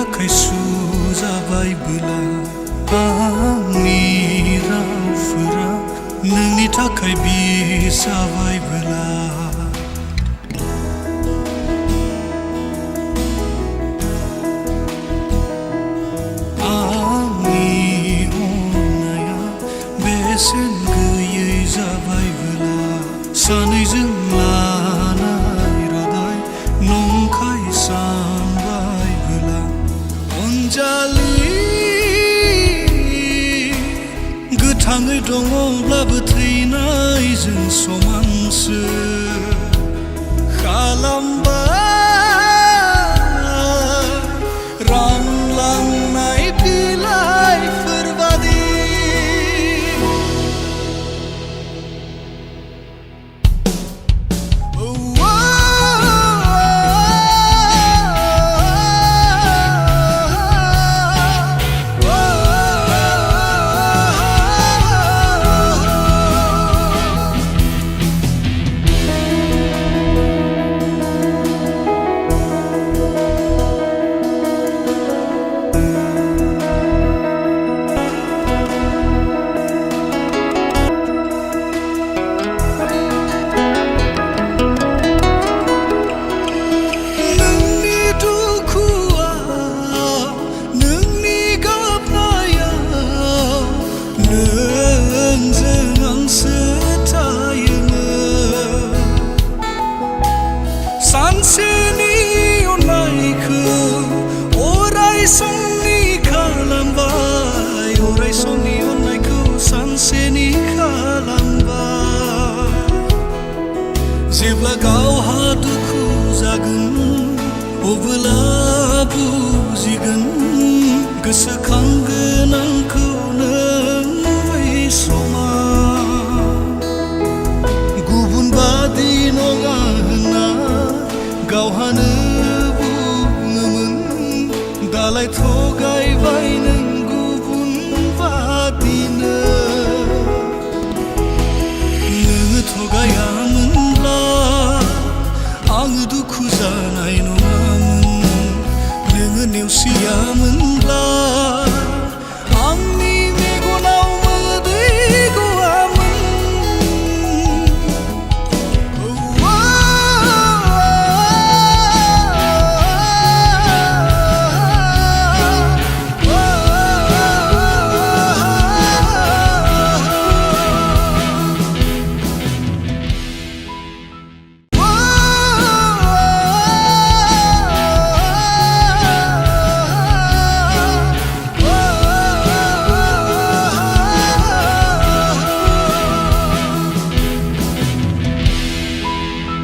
थाखाय सुजाबायबोला आंनि रावफोरा नोंनि थाखाय बिस जाबायबोला आंनि अननाया बेसेन गैयै जाबायबोला सानैजों लानाय रादाय नंखाय सानबायबोला अनजालि गोथाङै दङब्लाबो थैनायजों समानसो खालामबाय रानलांनाय बिलाइफोरबादि सानसेनि अननायखौ अराय समनि खालामबाय अराय समनि अननायखौ सानसेनि खालामबाय जेब्ला गावहा दुखु जागोन अब्ला बुजिगोन गोसोखांगोन आंखौ नों बै समाव गुबुन बादि नङा होनना गावहानो बुङोमोन दालाय थगायबाय नों गुबुन बादिनो नोङो थगायामोनब्ला आङो दुखु जानाय